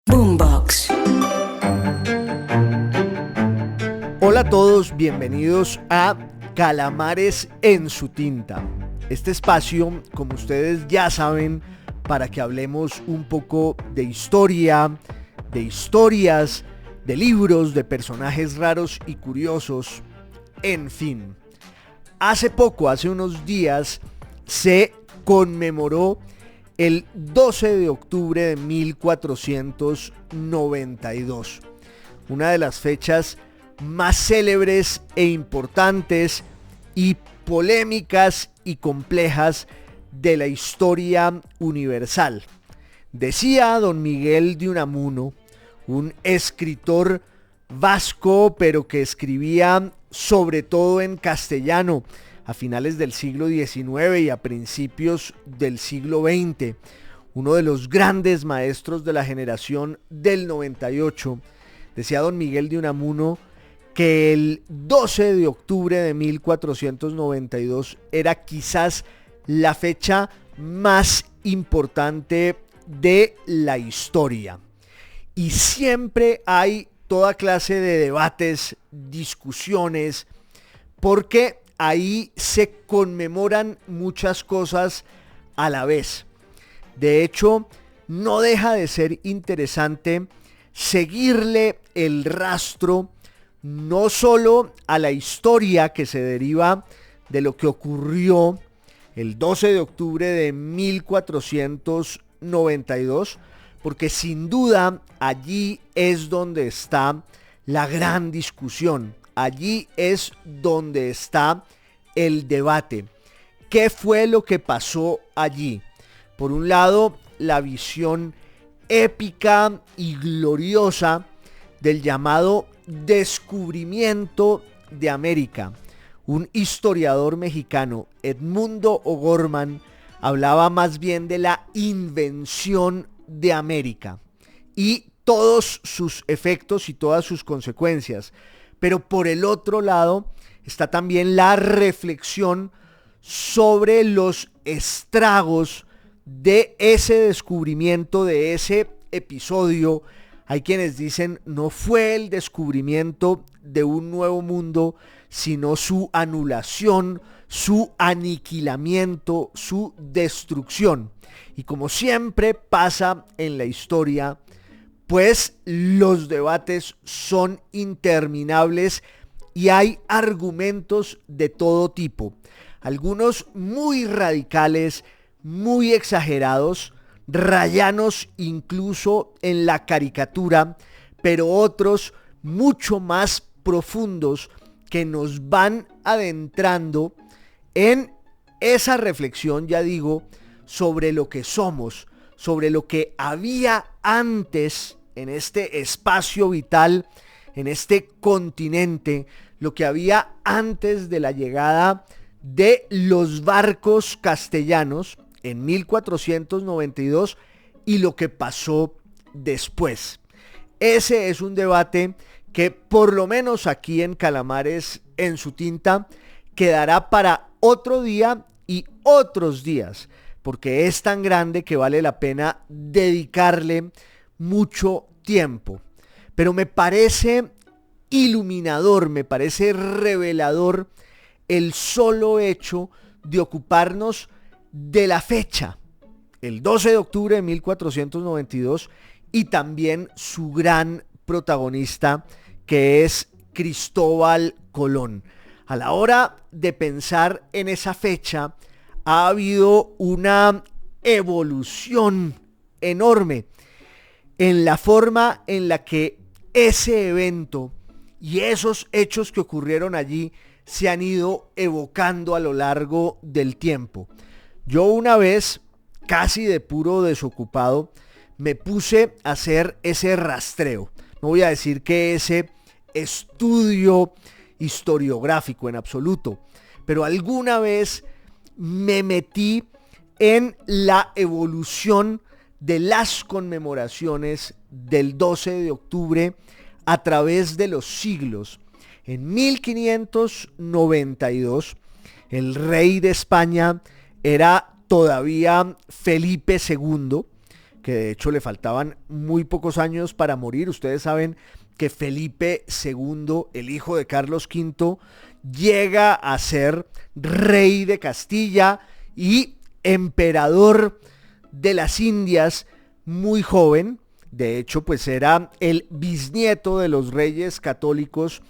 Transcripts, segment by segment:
Boombox. Hola a todos, bienvenidos a Calamares en su tinta. Este espacio, como ustedes ya saben, para que hablemos un poco de historia, de historias, de libros, de personajes raros y curiosos, en fin. Hace unos días, se conmemoró el 12 de octubre de 1492, una de las fechas más célebres e importantes y polémicas y complejas de la historia universal. Decía don Miguel de Unamuno, un escritor vasco, pero que escribía sobre todo en castellano a finales del siglo XIX y a principios del siglo XX, uno de los grandes maestros de la generación del 98, decía don Miguel de Unamuno que el 12 de octubre de 1492 era quizás la fecha más importante de la historia. Y siempre hay toda clase de debates, discusiones, porque ahí se conmemoran muchas cosas a la vez. De hecho, no deja de ser interesante seguirle el rastro no solo a la historia que se deriva de lo que ocurrió el 12 de octubre de 1492, porque sin duda allí es donde está la gran discusión. Allí es donde está el debate. ¿Qué fue lo que pasó allí? Por un lado, la visión épica y gloriosa del llamado descubrimiento de América. Un historiador mexicano, Edmundo O'Gorman, hablaba más bien de la invención de América y todos sus efectos y todas sus consecuencias. Pero por el otro lado está también la reflexión sobre los estragos de ese descubrimiento, de ese episodio. Hay quienes dicen no fue el descubrimiento de un nuevo mundo, sino su anulación, su aniquilamiento, su destrucción. Y como siempre pasa en la historia, pues los debates son interminables y hay argumentos de todo tipo. Algunos muy radicales, muy exagerados, rayanos incluso en la caricatura, pero otros mucho más profundos que nos van adentrando en esa reflexión, ya digo, sobre lo que somos, sobre lo que había antes en este espacio vital, en este continente, lo que había antes de la llegada de los barcos castellanos en 1492 y lo que pasó después. Ese es un debate que por lo menos aquí en Calamares en su tinta quedará para otro día y otros días, porque es tan grande que vale la pena dedicarle mucho tiempo. Pero me parece iluminador, me parece revelador el solo hecho de ocuparnos de la fecha, el 12 de octubre de 1492, y también su gran protagonista, que es Cristóbal Colón. A la hora de pensar en esa fecha, ha habido una evolución enorme en la forma en la que ese evento y esos hechos que ocurrieron allí se han ido evocando a lo largo del tiempo. Yo una vez, casi de puro desocupado, me puse a hacer ese rastreo. No voy a decir que ese estudio historiográfico en absoluto, pero alguna vez me metí en la evolución de las conmemoraciones del 12 de octubre a través de los siglos. En 1592, el rey de España era todavía Felipe II, que de hecho le faltaban muy pocos años para morir. Ustedes saben que Felipe II, el hijo de Carlos V, llega a ser rey de Castilla y emperador de las Indias muy joven. De hecho, pues era el bisnieto de los reyes católicos,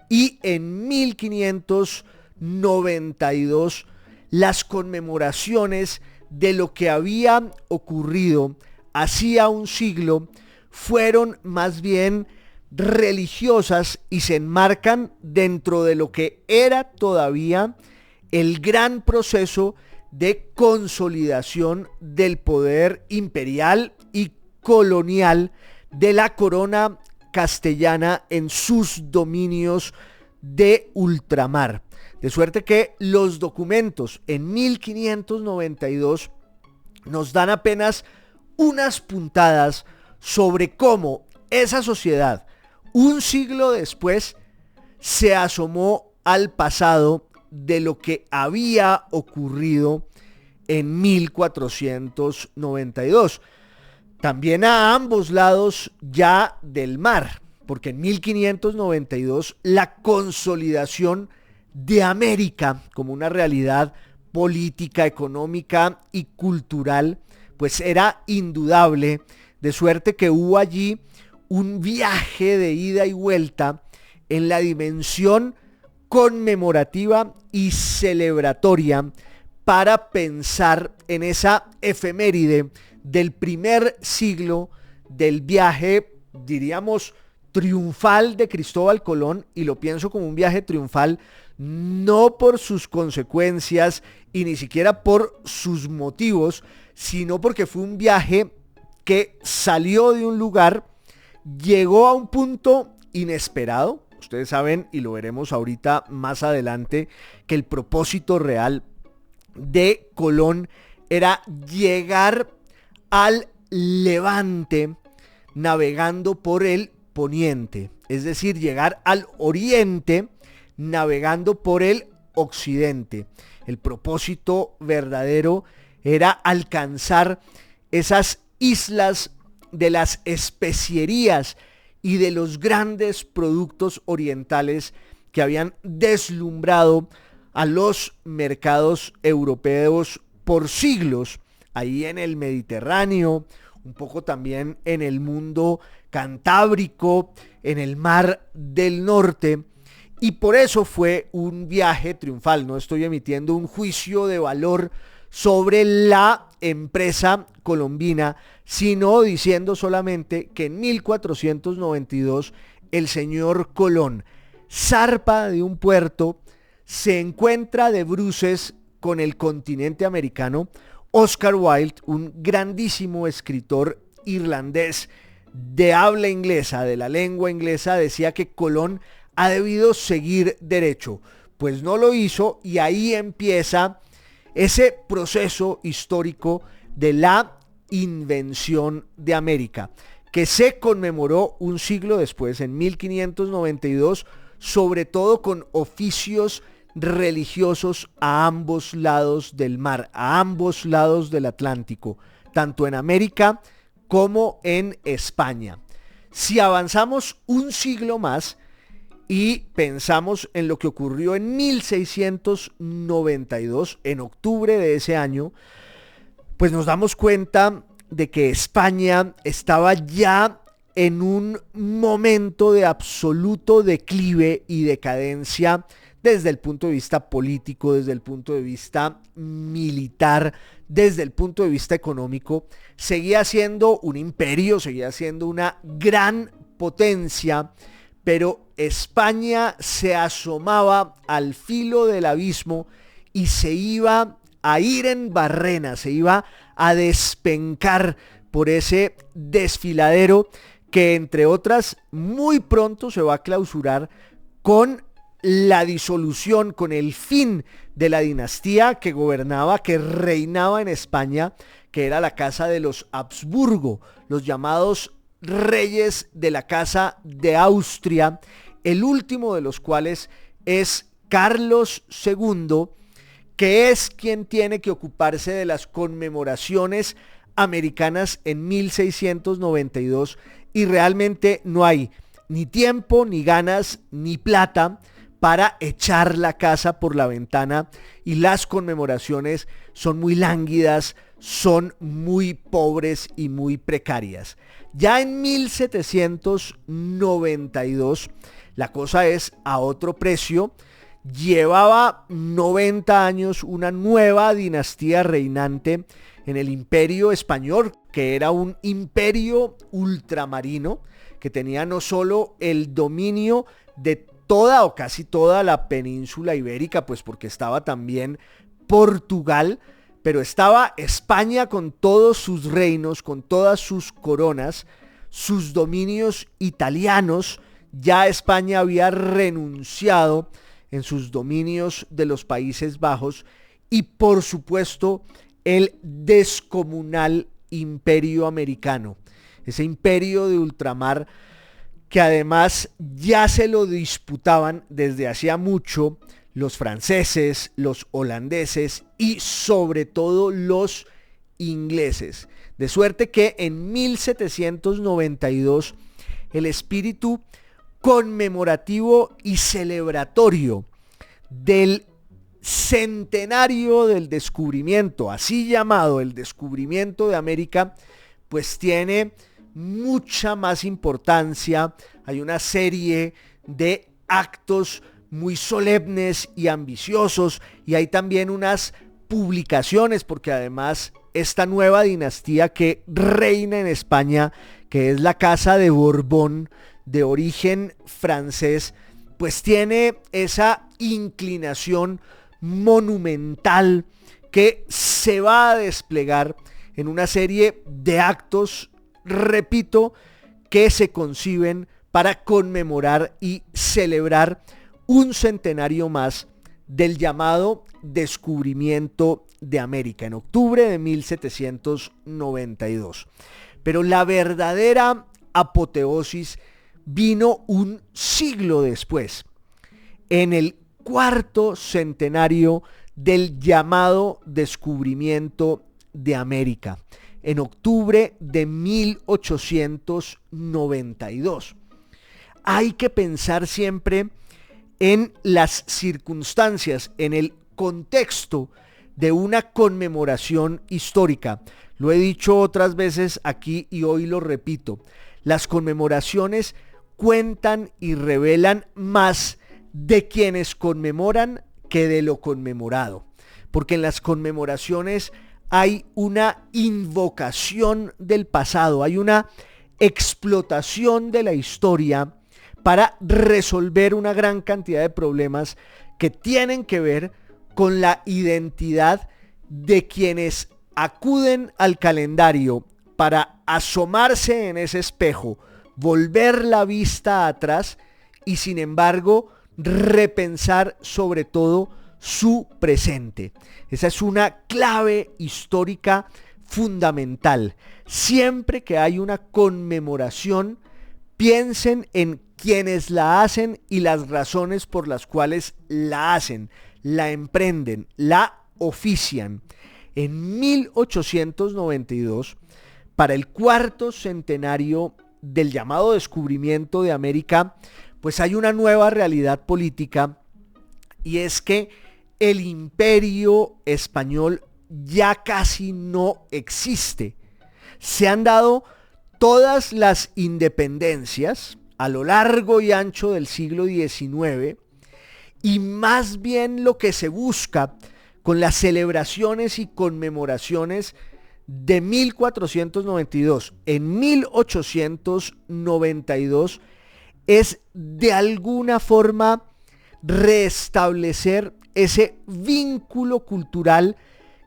y en 1592 las conmemoraciones de lo que había ocurrido hacía un siglo fueron más bien religiosas y se enmarcan dentro de lo que era todavía el gran proceso de consolidación del poder imperial y colonial de la corona castellana en sus dominios de ultramar. De suerte que los documentos en 1592 nos dan apenas unas puntadas sobre cómo esa sociedad, un siglo después, se asomó al pasado de lo que había ocurrido en 1492. También a ambos lados ya del mar, porque en 1592 la consolidación de América como una realidad política, económica y cultural, pues era indudable, de suerte que hubo allí un viaje de ida y vuelta en la dimensión conmemorativa y celebratoria para pensar en esa efeméride del primer siglo del viaje, diríamos, triunfal de Cristóbal Colón. Y lo pienso como un viaje triunfal no por sus consecuencias y ni siquiera por sus motivos, sino porque fue un viaje que salió de un lugar, llegó a un punto inesperado. Ustedes saben, y lo veremos ahorita más adelante, que el propósito real de Colón era llegar al Levante navegando por el poniente, es decir, llegar al oriente navegando por el occidente. El propósito verdadero era alcanzar esas islas de las especierías y de los grandes productos orientales que habían deslumbrado a los mercados europeos por siglos, ahí en el Mediterráneo, un poco también en el mundo cantábrico, en el Mar del Norte. Y por eso fue un viaje triunfal. No estoy emitiendo un juicio de valor sobre la empresa colombina, sino diciendo solamente que en 1492 el señor Colón zarpa de un puerto, se encuentra de bruces con el continente americano. Oscar Wilde, un grandísimo escritor irlandés de habla inglesa, de la lengua inglesa, decía que Colón ha debido seguir derecho. Pues no lo hizo, y ahí empieza ese proceso histórico de la invención de América, que se conmemoró un siglo después, en 1592, sobre todo con oficios religiosos a ambos lados del mar, a ambos lados del Atlántico, tanto en América como en España. Si avanzamos un siglo más y pensamos en lo que ocurrió en 1692, en octubre de ese año, pues nos damos cuenta de que España estaba ya en un momento de absoluto declive y decadencia desde el punto de vista político, desde el punto de vista militar, desde el punto de vista económico. Seguía siendo un imperio, seguía siendo una gran potencia, pero España se asomaba al filo del abismo y se iba a ir en barrena, se iba a despencar por ese desfiladero que, entre otras, muy pronto se va a clausurar con la disolución, con el fin de la dinastía que gobernaba, que reinaba en España, que era la casa de los Habsburgo, los llamados reyes de la casa de Austria, el último de los cuales es Carlos II, que es quien tiene que ocuparse de las conmemoraciones americanas en 1692 y realmente no hay ni tiempo, ni ganas, ni plata para echar la casa por la ventana y las conmemoraciones son muy lánguidas, son muy pobres y muy precarias. Ya en 1792 la cosa es a otro precio. Llevaba 90 años una nueva dinastía reinante en el Imperio Español, que era un imperio ultramarino que tenía no solo el dominio de toda o casi toda la península ibérica, pues porque estaba también Portugal, pero estaba España con todos sus reinos, con todas sus coronas, sus dominios italianos. Ya España había renunciado en sus dominios de los Países Bajos y por supuesto el descomunal imperio americano, ese imperio de ultramar que además ya se lo disputaban desde hacía mucho los franceses, los holandeses y sobre todo los ingleses. De suerte que en 1792 el espíritu conmemorativo y celebratorio del centenario del descubrimiento, así llamado el descubrimiento de América, pues tiene mucha más importancia. Hay una serie de actos muy solemnes y ambiciosos y hay también unas publicaciones, porque además esta nueva dinastía que reina en España, que es la Casa de Borbón, de origen francés, pues tiene esa inclinación monumental que se va a desplegar en una serie de actos, repito, que se conciben para conmemorar y celebrar un centenario más del llamado descubrimiento de América en octubre de 1792. Pero la verdadera apoteosis vino un siglo después, en el cuarto centenario del llamado descubrimiento de América, en octubre de 1892. Hay que pensar siempre en las circunstancias, en el contexto de una conmemoración histórica. Lo he dicho otras veces aquí y hoy lo repito. Las conmemoraciones cuentan y revelan más de quienes conmemoran que de lo conmemorado. Porque en las conmemoraciones hay una invocación del pasado, hay una explotación de la historia para resolver una gran cantidad de problemas que tienen que ver con la identidad de quienes acuden al calendario para asomarse en ese espejo, volver la vista atrás y sin embargo repensar sobre todo su presente. Esa es una clave histórica fundamental. Siempre que hay una conmemoración, piensen en quienes la hacen y las razones por las cuales la hacen, la emprenden, la ofician. En 1892, para el cuarto centenario del llamado descubrimiento de América, pues hay una nueva realidad política, y es que el imperio español ya casi no existe. Se han dado todas las independencias a lo largo y ancho del siglo XIX, y más bien lo que se busca con las celebraciones y conmemoraciones de 1492 en 1892 es de alguna forma restablecer ese vínculo cultural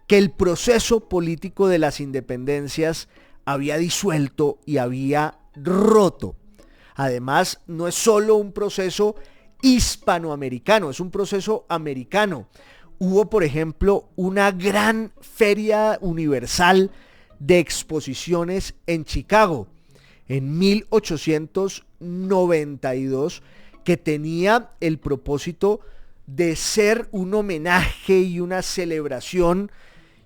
que el proceso político de las independencias había disuelto y había roto. Además, no es solo un proceso hispanoamericano, es un proceso americano. Hubo, por ejemplo, una gran feria universal de exposiciones en Chicago en 1892 que tenía el propósito de ser un homenaje y una celebración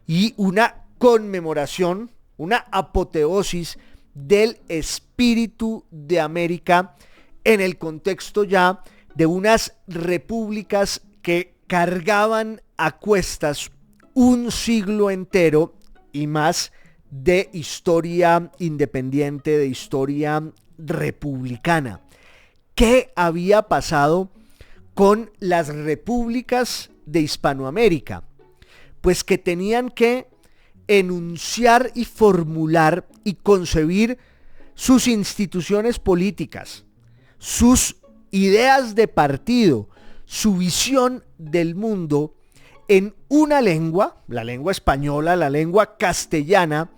y una conmemoración, una apoteosis del espíritu de América en el contexto ya de unas repúblicas que cargaban a cuestas un siglo entero y más de historia independiente, de historia republicana. ¿Qué había pasado con las repúblicas de Hispanoamérica? Pues que tenían que enunciar y formular y concebir sus instituciones políticas, sus ideas de partido, su visión del mundo en una lengua, la lengua española, la lengua castellana,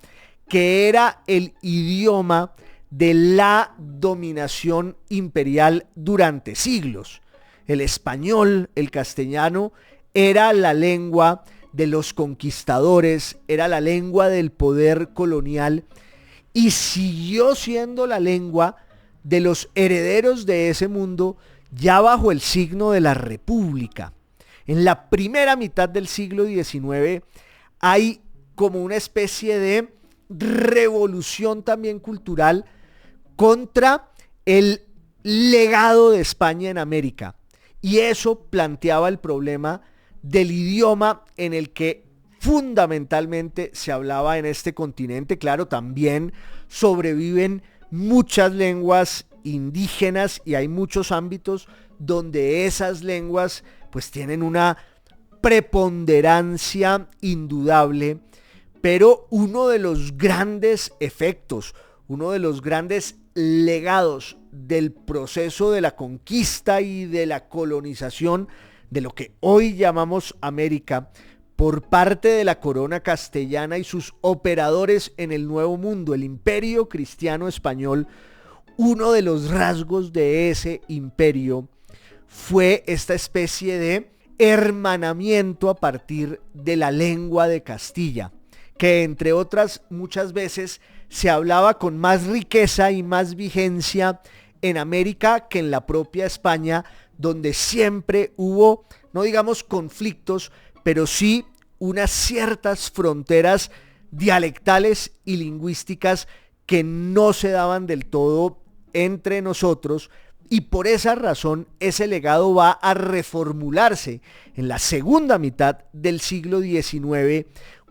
que era el idioma de la dominación imperial durante siglos. El español, el castellano, era la lengua de los conquistadores, era la lengua del poder colonial y siguió siendo la lengua de los herederos de ese mundo ya bajo el signo de la República. En la primera mitad del siglo XIX hay como una especie de revolución también cultural contra el legado de España en América. Y eso planteaba el problema del idioma en el que fundamentalmente se hablaba en este continente. Claro, también sobreviven muchas lenguas indígenas y hay muchos ámbitos donde esas lenguas pues tienen una preponderancia indudable, pero uno de los grandes efectos, uno de los grandes legados del proceso de la conquista y de la colonización de lo que hoy llamamos América por parte de la corona castellana y sus operadores en el Nuevo Mundo, el Imperio Cristiano Español. Uno de los rasgos de ese imperio fue esta especie de hermanamiento a partir de la lengua de Castilla, que entre otras muchas veces se hablaba con más riqueza y más vigencia en América que en la propia España, donde siempre hubo, no digamos conflictos, pero sí unas ciertas fronteras dialectales y lingüísticas que no se daban del todo entre nosotros, y por esa razón ese legado va a reformularse en la segunda mitad del siglo XIX,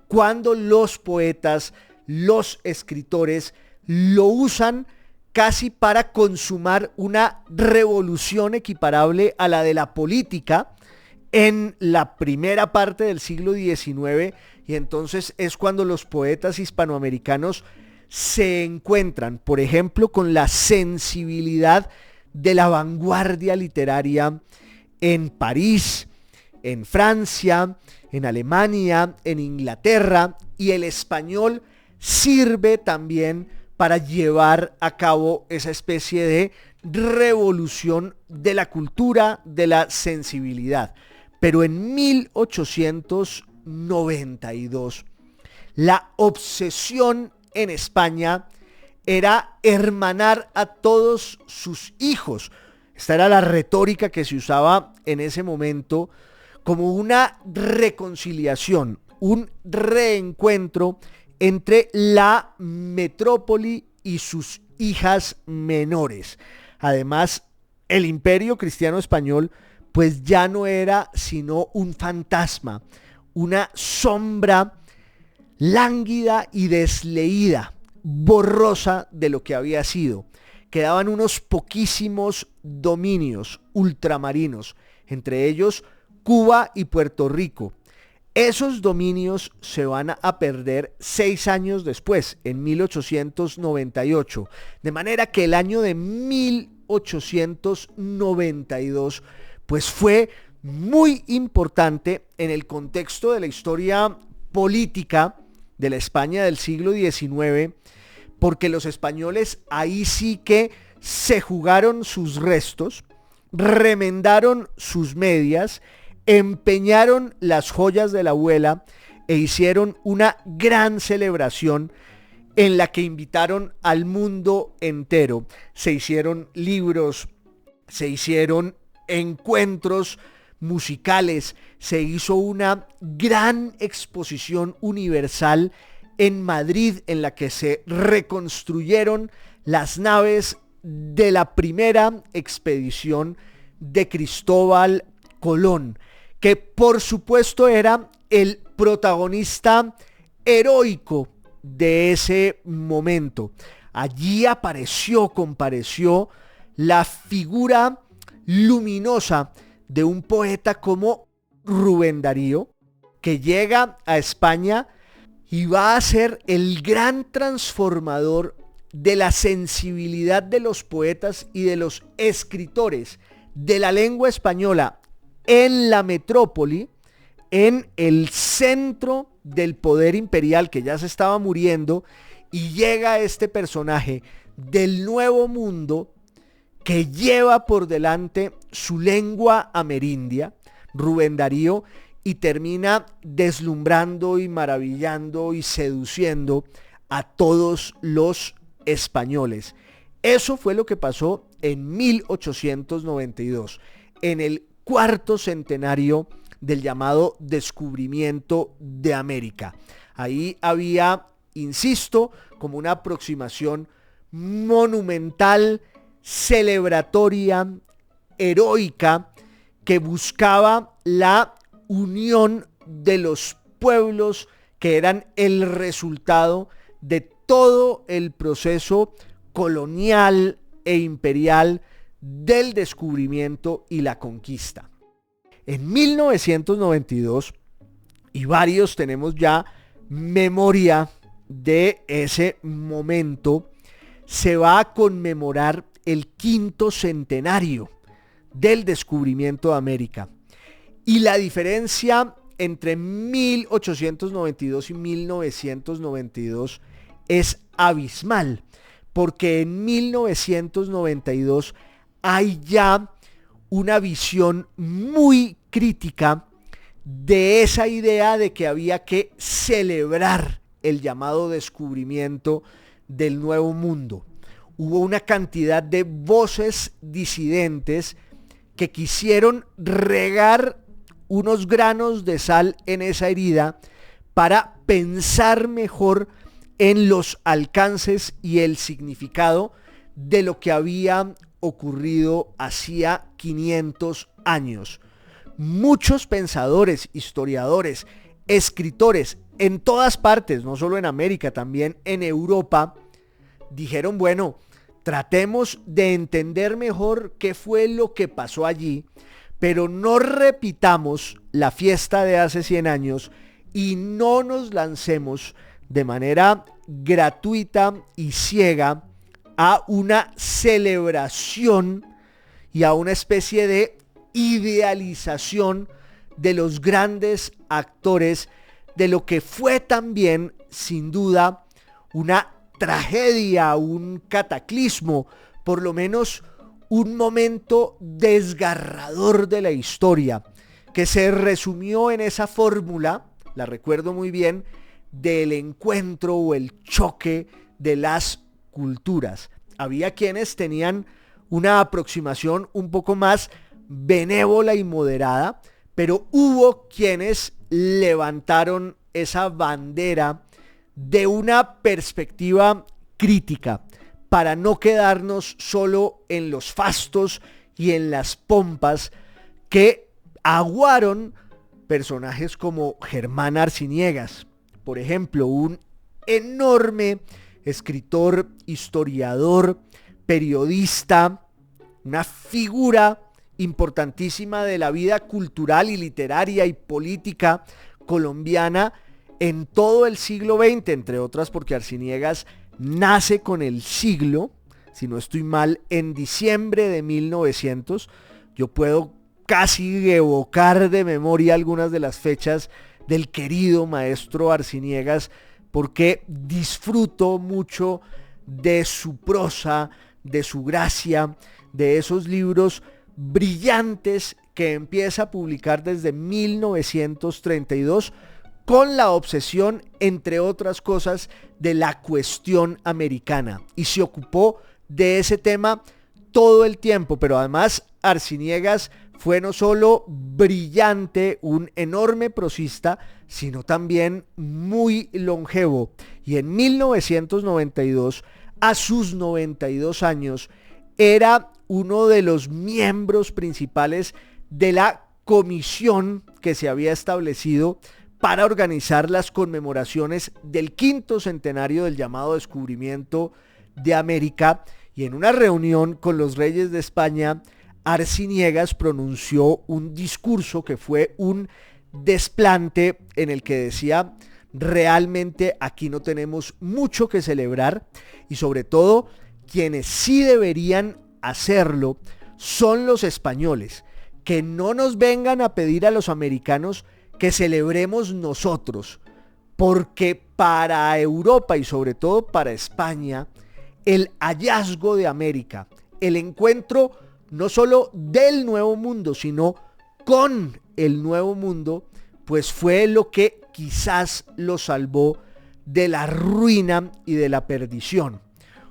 cuando los poetas, los escritores lo usan casi para consumar una revolución equiparable a la de la política en la primera parte del siglo XIX, y entonces es cuando los poetas hispanoamericanos se encuentran, por ejemplo, con la sensibilidad de la vanguardia literaria en París, en Francia, en Alemania, en Inglaterra, y el español sirve también para llevar a cabo esa especie de revolución de la cultura, de la sensibilidad. Pero en 1892, la obsesión en España era hermanar a todos sus hijos. Esta era la retórica que se usaba en ese momento como una reconciliación, un reencuentro entre la metrópoli y sus hijas menores. Además, el Imperio Cristiano Español pues ya no era sino un fantasma, una sombra lánguida y desleída, borrosa de lo que había sido. Quedaban unos poquísimos dominios ultramarinos, entre ellos Cuba y Puerto Rico. Esos dominios se van a perder 6 años después, en 1898, de manera que el año de 1892 pues fue muy importante en el contexto de la historia política de la España del siglo XIX, porque los españoles ahí sí que se jugaron sus restos, remendaron sus medias, empeñaron las joyas de la abuela e hicieron una gran celebración en la que invitaron al mundo entero. Se hicieron libros, se hicieron encuentros musicales, se hizo una gran exposición universal en Madrid, en la que se reconstruyeron las naves de la primera expedición de Cristóbal Colón, que por supuesto era el protagonista heroico de ese momento. Allí compareció la figura luminosa de un poeta como Rubén Darío, que llega a España y va a ser el gran transformador de la sensibilidad de los poetas y de los escritores de la lengua española en la metrópoli, en el centro del poder imperial que ya se estaba muriendo, y llega este personaje del Nuevo Mundo que lleva por delante su lengua amerindia, Rubén Darío, y termina deslumbrando y maravillando y seduciendo a todos los españoles. Eso fue lo que pasó en 1892, en el cuarto centenario del llamado descubrimiento de América. Ahí había, insisto, como una aproximación monumental, celebratoria, heroica, que buscaba la unión de los pueblos que eran el resultado de todo el proceso colonial e imperial del descubrimiento y la conquista. En 1992, y varios tenemos ya memoria de ese momento, se va a conmemorar el quinto centenario del descubrimiento de América. Y la diferencia entre 1892 y 1992 es abismal, porque en 1992 hay ya una visión muy crítica de esa idea de que había que celebrar el llamado descubrimiento del Nuevo Mundo. Hubo una cantidad de voces disidentes que quisieron regar unos granos de sal en esa herida para pensar mejor en los alcances y el significado de lo que había ocurrido hacía 500 años. Muchos pensadores, historiadores, escritores en todas partes, no solo en América, también en Europa, dijeron, bueno, tratemos de entender mejor qué fue lo que pasó allí, pero no repitamos la fiesta de hace 100 años y no nos lancemos de manera gratuita y ciega a una celebración y a una especie de idealización de los grandes actores de lo que fue también, sin duda, una tragedia, un cataclismo, por lo menos un momento desgarrador de la historia, que se resumió en esa fórmula, la recuerdo muy bien, del encuentro o el choque de las culturas. Había quienes tenían una aproximación un poco más benévola y moderada, pero hubo quienes levantaron esa bandera de una perspectiva crítica para no quedarnos solo en los fastos y en las pompas que aguaron personajes como Germán Arciniegas, por ejemplo, un enorme escritor, historiador, periodista, una figura importantísima de la vida cultural y literaria y política colombiana en todo el siglo XX, entre otras porque Arciniegas nace con el siglo, si no estoy mal, en diciembre de 1900. Yo puedo casi evocar de memoria algunas de las fechas del querido maestro Arciniegas, porque disfruto mucho de su prosa, de su gracia, de esos libros brillantes que empieza a publicar desde 1932 con la obsesión, entre otras cosas, de la cuestión americana, y se ocupó de ese tema todo el tiempo. Pero además Arciniegas fue no solo brillante, un enorme prosista, sino también muy longevo. Y en 1992, a sus 92 años, era uno de los miembros principales de la comisión que se había establecido para organizar las conmemoraciones del 5º centenario del llamado descubrimiento de América. Y en una reunión con los reyes de España, Arciniegas pronunció un discurso que fue un desplante en el que decía: realmente aquí no tenemos mucho que celebrar, y sobre todo quienes sí deberían hacerlo son los españoles, que no nos vengan a pedir a los americanos que celebremos nosotros, porque para Europa y sobre todo para España, el hallazgo de América, el encuentro no solo del Nuevo Mundo, sino con el Nuevo Mundo, pues fue lo que quizás lo salvó de la ruina y de la perdición.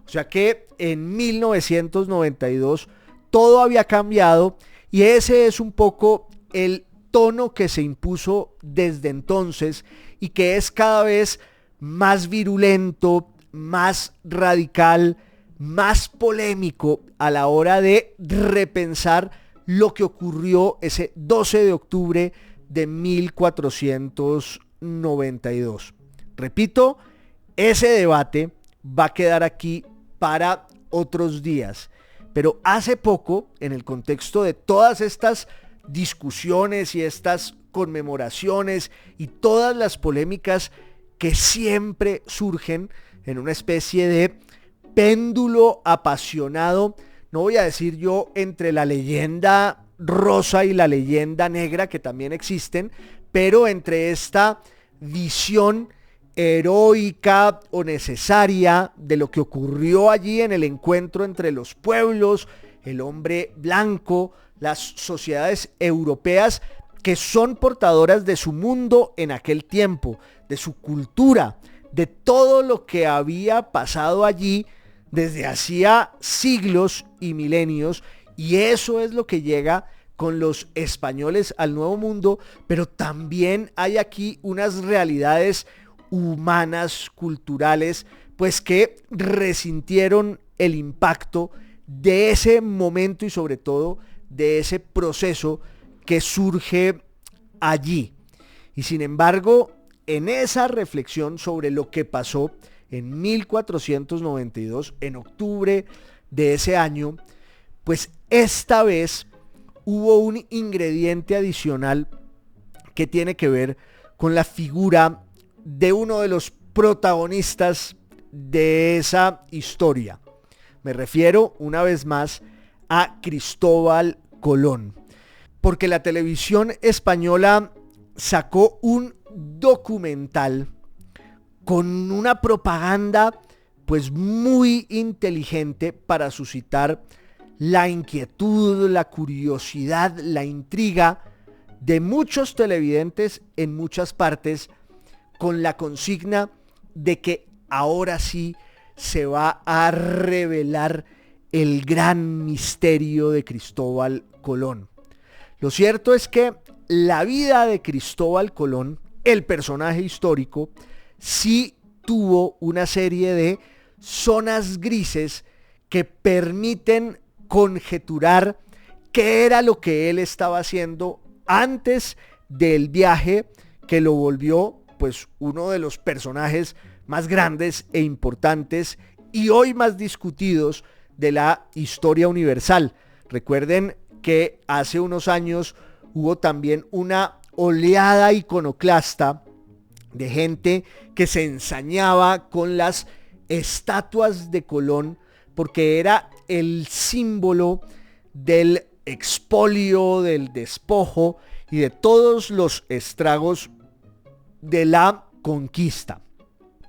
O sea que en 1992 todo había cambiado, y ese es un poco el tono que se impuso desde entonces y que es cada vez más virulento, más radical, más polémico a la hora de repensar lo que ocurrió ese 12 de octubre de 1492. Repito, ese debate va a quedar aquí para otros días, pero hace poco, en el contexto de todas estas discusiones y estas conmemoraciones y todas las polémicas que siempre surgen en una especie de péndulo apasionado, no voy a decir yo entre la leyenda rosa y la leyenda negra, que también existen, pero entre esta visión heroica o necesaria de lo que ocurrió allí en el encuentro entre los pueblos, el hombre blanco, las sociedades europeas que son portadoras de su mundo en aquel tiempo, de su cultura, de todo lo que había pasado allí desde hacía siglos y milenios, y eso es lo que llega con los españoles al Nuevo Mundo. Pero también hay aquí unas realidades humanas, culturales, pues que resintieron el impacto de ese momento y sobre todo de ese proceso que surge allí. Y sin embargo, en esa reflexión sobre lo que pasó en 1492, en octubre de ese año, pues esta vez hubo un ingrediente adicional que tiene que ver con la figura de uno de los protagonistas de esa historia. Me refiero una vez más a Cristóbal Colón, porque la televisión española sacó un documental con una propaganda pues muy inteligente para suscitar la inquietud, la curiosidad, la intriga de muchos televidentes en muchas partes, con la consigna de que ahora sí se va a revelar el gran misterio de Cristóbal Colón. Lo cierto es que la vida de Cristóbal Colón, el personaje histórico, sí tuvo una serie de zonas grises que permiten conjeturar qué era lo que él estaba haciendo antes del viaje que lo volvió pues uno de los personajes más grandes e importantes y hoy más discutidos de la historia universal. Recuerden que hace unos años hubo también una oleada iconoclasta de gente que se ensañaba con las estatuas de Colón porque era el símbolo del expolio, del despojo y de todos los estragos de la conquista.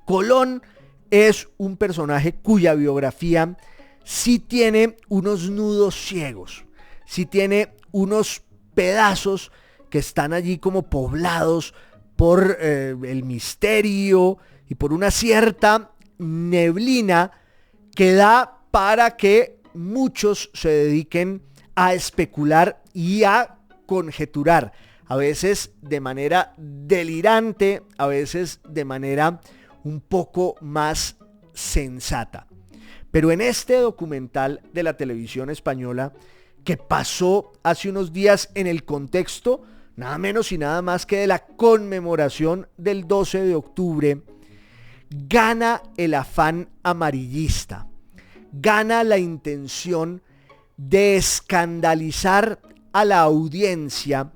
Colón es un personaje cuya biografía sí tiene unos nudos ciegos, sí tiene unos pedazos que están allí como poblados por el misterio y por una cierta neblina que da para que muchos se dediquen a especular y a conjeturar, a veces de manera delirante, a veces de manera un poco más sensata. Pero en este documental de la televisión española, que pasó hace unos días en el contexto nada menos y nada más que de la conmemoración del 12 de octubre, gana el afán amarillista, gana la intención de escandalizar a la audiencia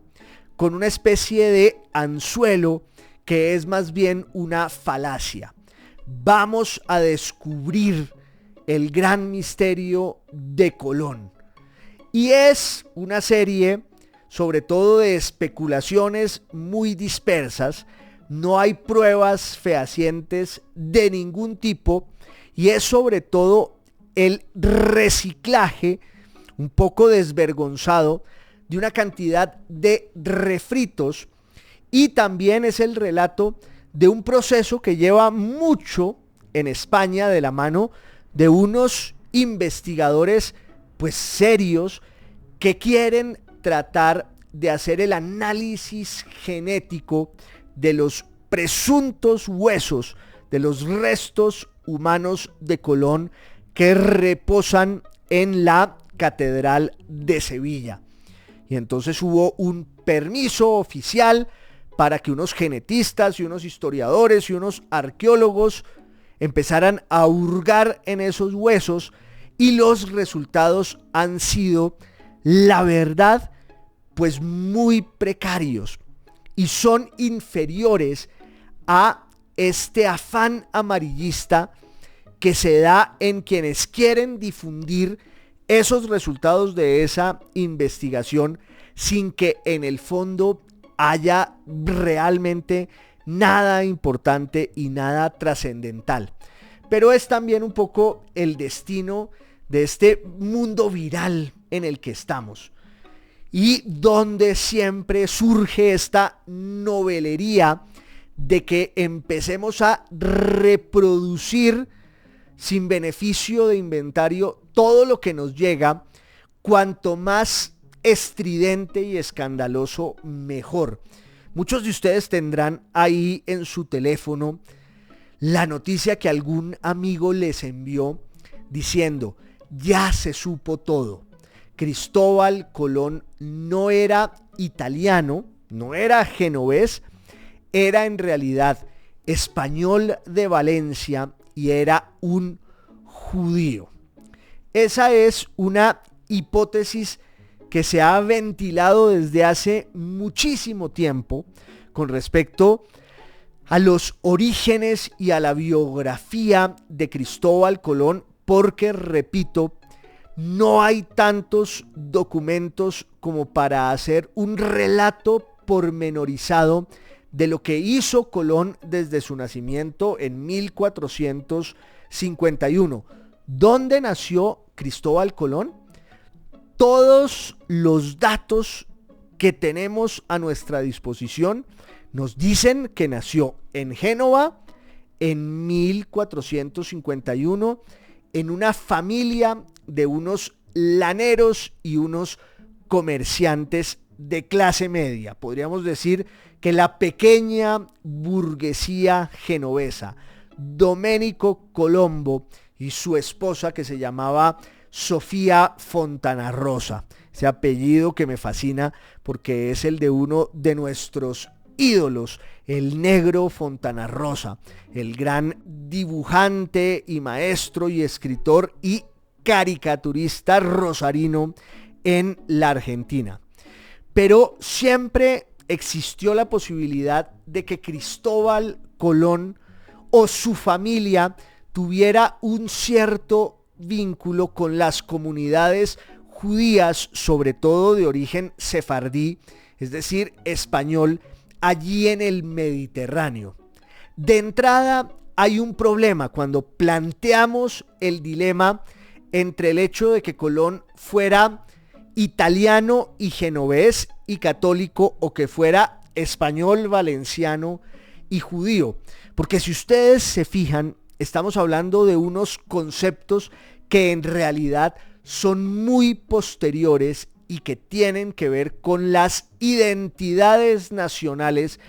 con una especie de anzuelo que es más bien una falacia. Vamos a descubrir el gran misterio de Colón. Y es una serie, sobre todo de especulaciones muy dispersas, no hay pruebas fehacientes de ningún tipo, y es sobre todo el reciclaje un poco desvergonzado de una cantidad de refritos, y también es el relato de un proceso que lleva mucho en España de la mano de unos investigadores pues serios que quieren tratar de hacer el análisis genético de los presuntos huesos, de los restos humanos de Colón que reposan en la Catedral de Sevilla. Y entonces hubo un permiso oficial para que unos genetistas y unos historiadores y unos arqueólogos empezaran a hurgar en esos huesos, y los resultados han sido, la verdad, pues muy precarios y son inferiores a este afán amarillista que se da en quienes quieren difundir esos resultados de esa investigación sin que en el fondo haya realmente nada importante y nada trascendental. Pero es también un poco el destino de este mundo viral en el que estamos, y donde siempre surge esta novelería de que empecemos a reproducir sin beneficio de inventario todo lo que nos llega, cuanto más estridente y escandaloso mejor. Muchos de ustedes tendrán ahí en su teléfono la noticia que algún amigo les envió diciendo: ya se supo todo. Cristóbal Colón no era italiano, no era genovés, era en realidad español de Valencia y era un judío. Esa es una hipótesis que se ha ventilado desde hace muchísimo tiempo con respecto a los orígenes y a la biografía de Cristóbal Colón, porque, repito, no hay tantos documentos como para hacer un relato pormenorizado de lo que hizo Colón desde su nacimiento en 1451. ¿Dónde nació Cristóbal Colón? Todos los datos que tenemos a nuestra disposición nos dicen que nació en Génova en 1451 en una familia de unos laneros y unos comerciantes de clase media. Podríamos decir que la pequeña burguesía genovesa. Domenico Colombo y su esposa, que se llamaba Sofía Fontanarrosa. Ese apellido que me fascina porque es el de uno de nuestros ídolos, el negro Fontanarrosa, el gran dibujante y maestro y escritor y caricaturista rosarino en la Argentina. Pero siempre existió la posibilidad de que Cristóbal Colón o su familia tuviera un cierto vínculo con las comunidades judías, sobre todo de origen sefardí, es decir, español, allí en el Mediterráneo. De entrada hay un problema cuando planteamos el dilema entre el hecho de que Colón fuera italiano y genovés y católico, o que fuera español, valenciano y judío. Porque si ustedes se fijan, estamos hablando de unos conceptos que en realidad son muy posteriores y que tienen que ver con las identidades nacionales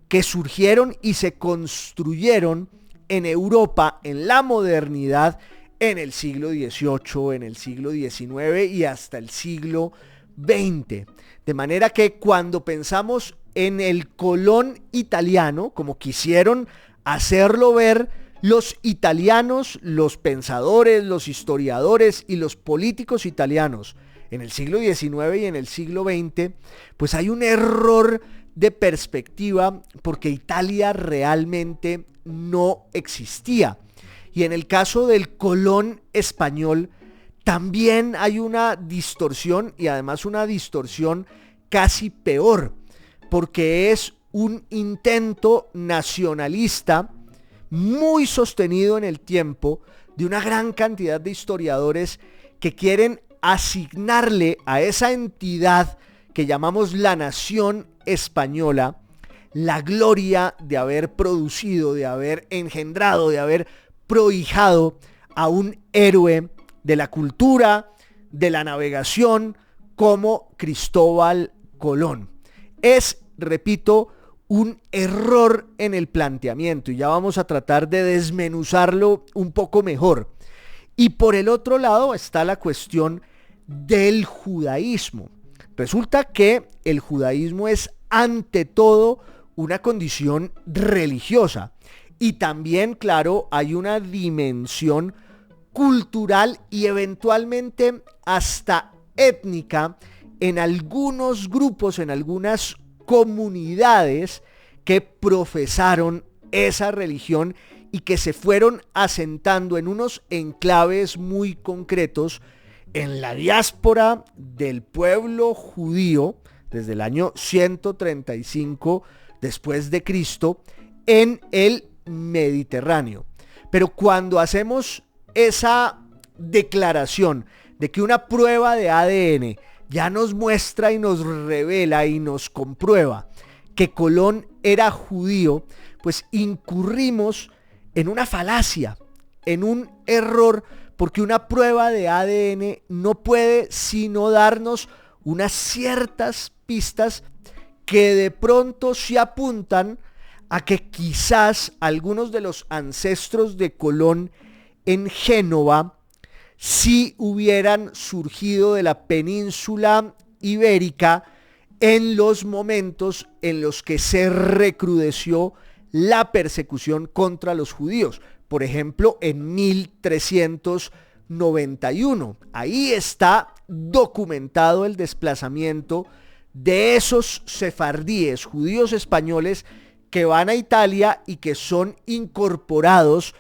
que surgieron y se construyeron en Europa en la modernidad en el siglo XVIII, en el siglo XIX y hasta el siglo XX. De manera que cuando pensamos en el Colón italiano, como quisieron hacerlo ver los italianos, los pensadores, los historiadores y los políticos italianos en el siglo XIX y en el siglo XX, pues hay un error de perspectiva porque Italia realmente no existía. Y en el caso del Colón español también hay una distorsión, y además una distorsión casi peor, porque es un intento nacionalista muy sostenido en el tiempo de una gran cantidad de historiadores que quieren asignarle a esa entidad que llamamos la nación española la gloria de haber producido, de haber engendrado, de haber prohijado a un héroe de la cultura, de la navegación, como Cristóbal Colón. Es, repito, un error en el planteamiento y ya vamos a tratar de desmenuzarlo un poco mejor. Y por el otro lado está la cuestión del judaísmo. Resulta que el judaísmo es ante todo una condición religiosa y también, claro, hay una dimensión cultural y eventualmente hasta étnica en algunos grupos, en algunas comunidades que profesaron esa religión y que se fueron asentando en unos enclaves muy concretos en la diáspora del pueblo judío desde el año 135 después de Cristo en el Mediterráneo. Pero cuando hacemos esa declaración de que una prueba de ADN ya nos muestra y nos revela y nos comprueba que Colón era judío, pues incurrimos en una falacia, en un error, porque una prueba de ADN no puede sino darnos unas ciertas pistas que de pronto se apuntan a que quizás algunos de los ancestros de Colón en Génova sí hubieran surgido de la península ibérica en los momentos en los que se recrudeció la persecución contra los judíos. Por ejemplo, en 1391. Ahí está documentado el desplazamiento de esos sefardíes, judíos españoles, que van a Italia y que son incorporados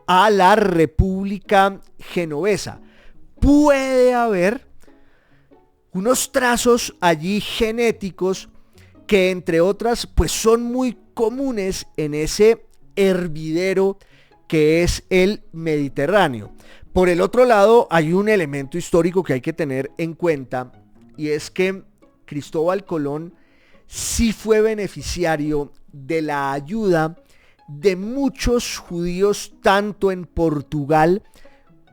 a la República Genovesa. Puede haber unos trazos allí genéticos que, entre otras, pues son muy comunes en ese hervidero que es el Mediterráneo. Por el otro lado, hay un elemento histórico que hay que tener en cuenta, y es que Cristóbal Colón sí fue beneficiario de la ayuda de muchos judíos, tanto en Portugal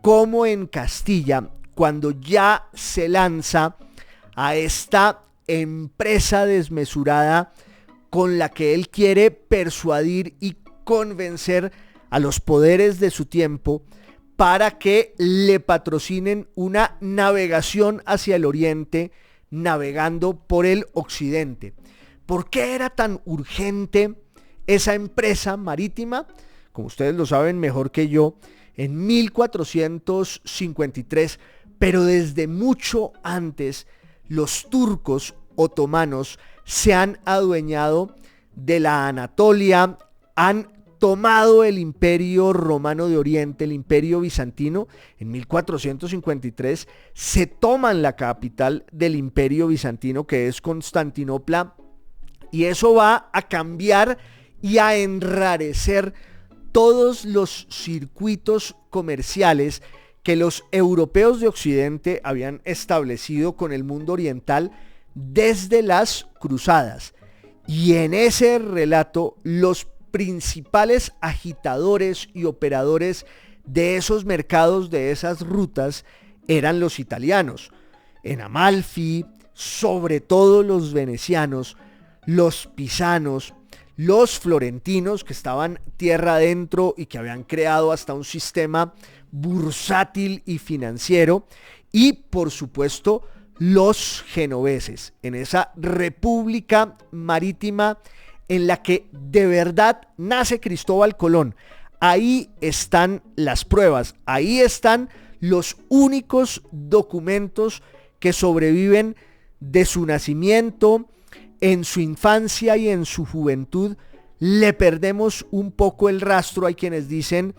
como en Castilla, cuando ya se lanza a esta empresa desmesurada con la que él quiere persuadir y convencer a los poderes de su tiempo para que le patrocinen una navegación hacia el oriente, navegando por el occidente. ¿Por qué era tan urgente esa empresa marítima? Como ustedes lo saben mejor que yo, en 1453, pero desde mucho antes, los turcos otomanos se han adueñado de la Anatolia, han tomado el Imperio Romano de Oriente, el Imperio Bizantino. En 1453 se toman la capital del Imperio Bizantino, que es Constantinopla, y eso va a cambiar y a enrarecer todos los circuitos comerciales que los europeos de Occidente habían establecido con el mundo oriental desde las cruzadas. Y en ese relato, los principales agitadores y operadores de esos mercados, de esas rutas, eran los italianos. en Amalfi, sobre todo los venecianos, los pisanos, los florentinos que estaban tierra adentro y que habían creado hasta un sistema bursátil y financiero, y por supuesto los genoveses, en esa república marítima en la que de verdad nace Cristóbal Colón. Ahí están las pruebas, ahí están los únicos documentos que sobreviven de su nacimiento. En su infancia y en su juventud le perdemos un poco el rastro. Hay quienes dicen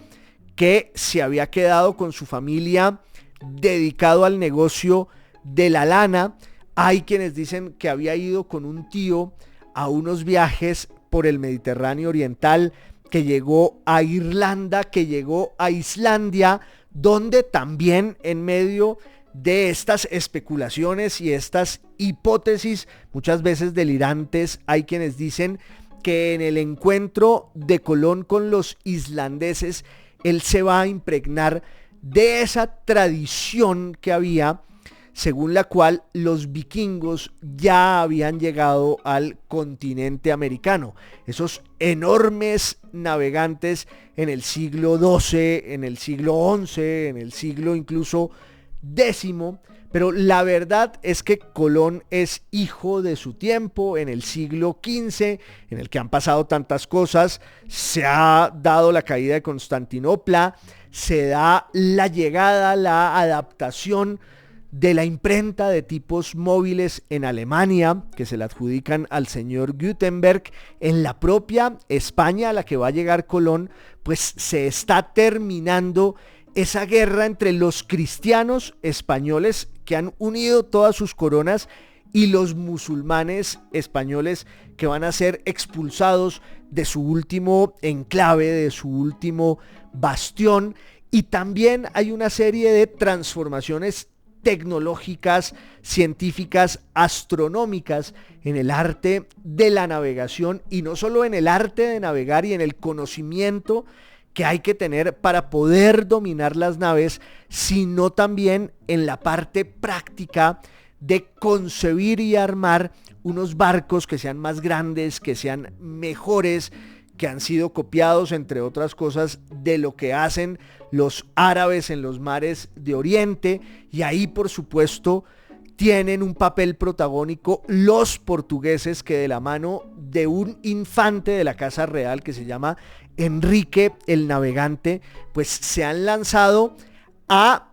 que se había quedado con su familia dedicado al negocio de la lana. Hay quienes dicen que había ido con un tío a unos viajes por el Mediterráneo oriental, que llegó a Irlanda, que llegó a Islandia, donde también en medio de estas especulaciones y estas hipótesis, muchas veces delirantes, hay quienes dicen que en el encuentro de Colón con los islandeses, él se va a impregnar de esa tradición que había, según la cual los vikingos ya habían llegado al continente americano. Esos enormes navegantes en el siglo XII, en el siglo XI, en el siglo incluso X, pero la verdad es que Colón es hijo de su tiempo, en el siglo XV, en el que han pasado tantas cosas. Se ha dado la caída de Constantinopla, se da la llegada, la adaptación de la imprenta de tipos móviles en Alemania, que se le adjudican al señor Gutenberg. En la propia España, a la que va a llegar Colón, pues se está terminando esa guerra entre los cristianos españoles que han unido todas sus coronas y los musulmanes españoles que van a ser expulsados de su último enclave, de su último bastión. Y también hay una serie de transformaciones tecnológicas, científicas, astronómicas en el arte de la navegación, y no solo en el arte de navegar y en el conocimiento que hay que tener para poder dominar las naves, sino también en la parte práctica de concebir y armar unos barcos que sean más grandes, que sean mejores, que han sido copiados, entre otras cosas, de lo que hacen los árabes en los mares de Oriente. Y ahí, por supuesto, tienen un papel protagónico los portugueses, que de la mano de un infante de la Casa Real que se llama Enrique el Navegante, pues se han lanzado a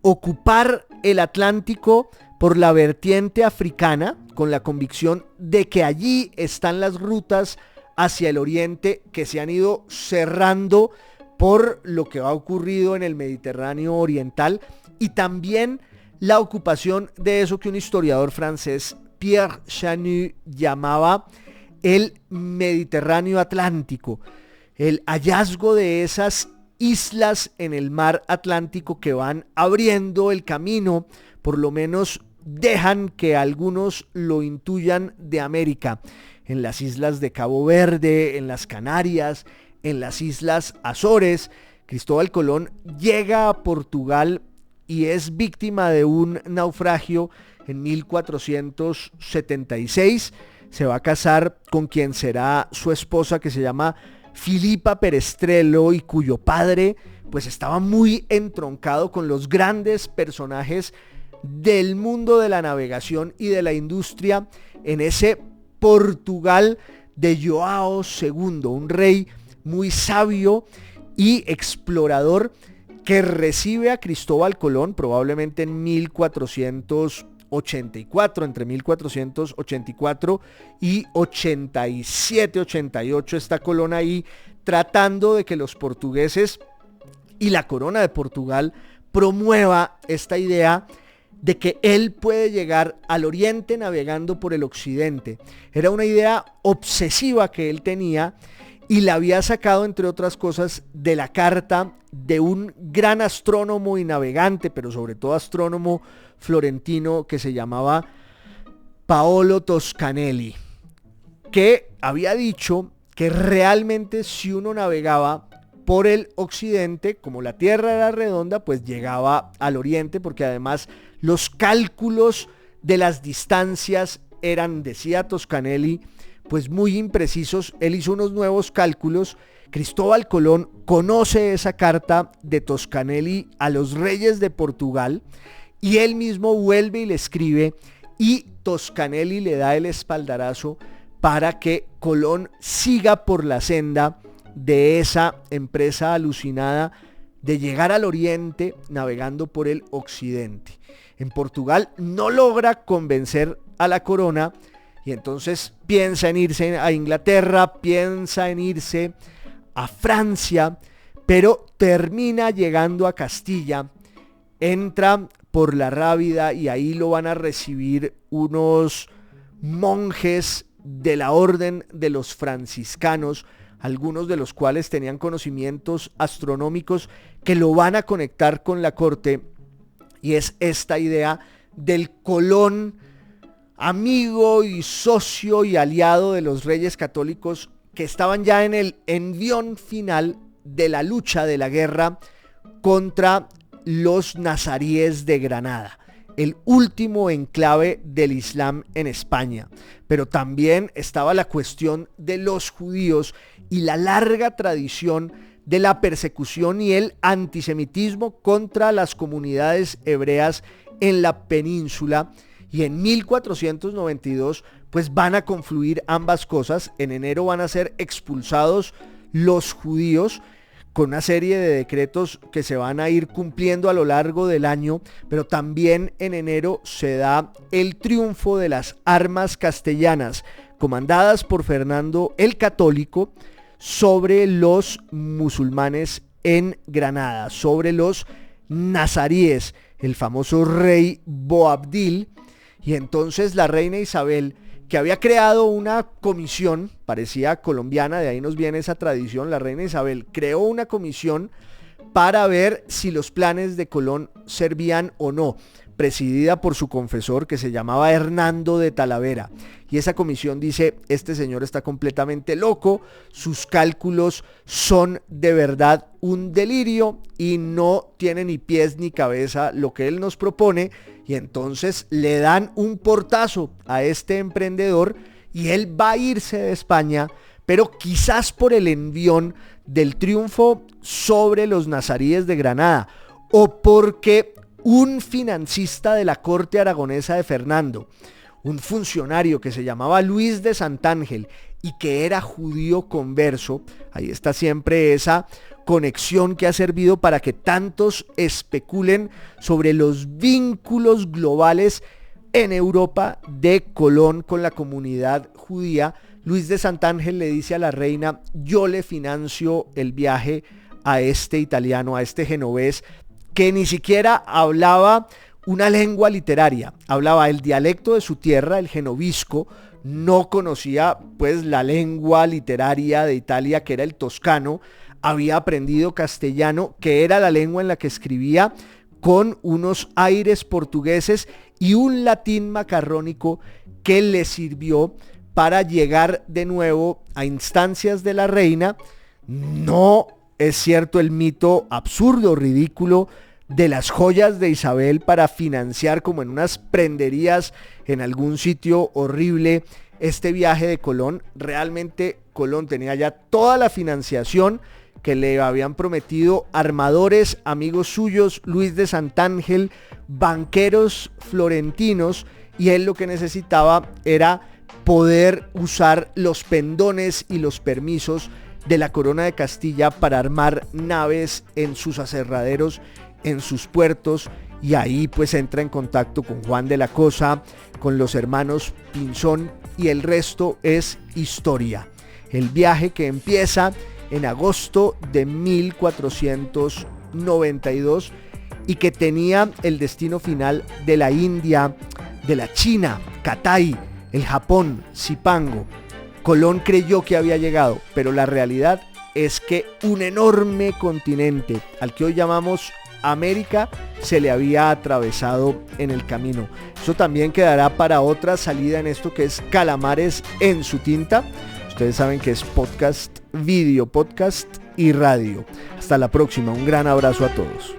ocupar el Atlántico por la vertiente africana, con la convicción de que allí están las rutas hacia el oriente, que se han ido cerrando por lo que ha ocurrido en el Mediterráneo oriental, y también la ocupación de eso que un historiador francés, Pierre Chanu, llamaba el Mediterráneo Atlántico, el hallazgo de esas islas en el mar Atlántico que van abriendo el camino, por lo menos dejan que algunos lo intuyan, de América, en las islas de Cabo Verde, en las Canarias, en las islas Azores. Cristóbal Colón llega a Portugal y es víctima de un naufragio en 1476. Se va a casar con quien será su esposa, que se llama Filipa Perestrello, y cuyo padre pues estaba muy entroncado con los grandes personajes del mundo de la navegación y de la industria en ese Portugal de João II, un rey muy sabio y explorador, que recibe a Cristóbal Colón probablemente en 1484, entre 1484 y 87, 88 está Colón ahí, tratando de que los portugueses y la corona de Portugal promueva esta idea de que él puede llegar al oriente navegando por el occidente. Era una idea obsesiva que él tenía, y la había sacado, entre otras cosas, de la carta de un gran astrónomo y navegante, pero sobre todo astrónomo florentino, que se llamaba Paolo Toscanelli, que había dicho que realmente si uno navegaba por el occidente, como la Tierra era redonda, pues llegaba al oriente, porque además los cálculos de las distancias eran, decía Toscanelli, pues muy imprecisos. Él hizo unos nuevos cálculos. Cristóbal Colón conoce esa carta de Toscanelli a los reyes de Portugal y él mismo vuelve y le escribe, y Toscanelli le da el espaldarazo para que Colón siga por la senda de esa empresa alucinada de llegar al oriente navegando por el occidente. En Portugal no logra convencer a la corona y entonces piensa en irse a Inglaterra, piensa en irse a Francia, pero termina llegando a Castilla, entra por la Rábida y ahí lo van a recibir unos monjes de la orden de los franciscanos, algunos de los cuales tenían conocimientos astronómicos que lo van a conectar con la corte, y es esta idea del Colón amigo y socio y aliado de los reyes católicos que estaban ya en el envión final de la lucha, de la guerra contra los nazaríes de Granada, el último enclave del Islam en España. Pero también estaba la cuestión de los judíos y la larga tradición de la persecución y el antisemitismo contra las comunidades hebreas en la península. Y en 1492 pues van a confluir ambas cosas. En enero van a ser expulsados los judíos con una serie de decretos que se van a ir cumpliendo a lo largo del año, pero también en enero se da el triunfo de las armas castellanas comandadas por Fernando el Católico sobre los musulmanes en Granada, sobre los nazaríes, el famoso rey Boabdil. Y entonces la reina Isabel, que había creado una comisión, parecía colombiana, de ahí nos viene esa tradición, la reina Isabel creó una comisión para ver si los planes de Colón servían o no, presidida por su confesor que se llamaba Hernando de Talavera. Y esa comisión dice, este señor está completamente loco, sus cálculos son de verdad un delirio y no tiene ni pies ni cabeza lo que él nos propone. Y entonces le dan un portazo a este emprendedor y él va a irse de España, pero quizás por el envión del triunfo sobre los nazaríes de Granada, o porque un financista de la corte aragonesa de Fernando, un funcionario que se llamaba Luis de Santángel y que era judío converso, ahí está siempre esa conexión que ha servido para que tantos especulen sobre los vínculos globales en Europa de Colón con la comunidad judía. Luis de Santángel le dice a la reina, yo le financio el viaje a este italiano, a este genovés, que ni siquiera hablaba una lengua literaria, hablaba el dialecto de su tierra, el genovisco, no conocía pues la lengua literaria de Italia, que era el toscano, había aprendido castellano, que era la lengua en la que escribía, con unos aires portugueses y un latín macarrónico que le sirvió para llegar de nuevo a instancias de la reina. No es cierto el mito absurdo, ridículo, de las joyas de Isabel para financiar, como en unas prenderías en algún sitio horrible, este viaje de Colón. Realmente Colón tenía ya toda la financiación que le habían prometido armadores, amigos suyos, Luis de Santángel, banqueros florentinos, y él lo que necesitaba era poder usar los pendones y los permisos de la corona de Castilla para armar naves en sus aserraderos, en sus puertos, y ahí pues entra en contacto con Juan de la Cosa, con los hermanos Pinzón, y el resto es historia. El viaje que empieza en agosto de 1492 y que tenía el destino final de la India, de la China, Catay, el Japón, Zipango. Colón creyó que había llegado, pero la realidad es que un enorme continente, al que hoy llamamos América, se le había atravesado en el camino. Eso también quedará para otra salida en esto que es Calamares en su tinta. Ustedes saben que es podcast, video podcast, y Radio. Hasta la próxima, un gran abrazo a todos.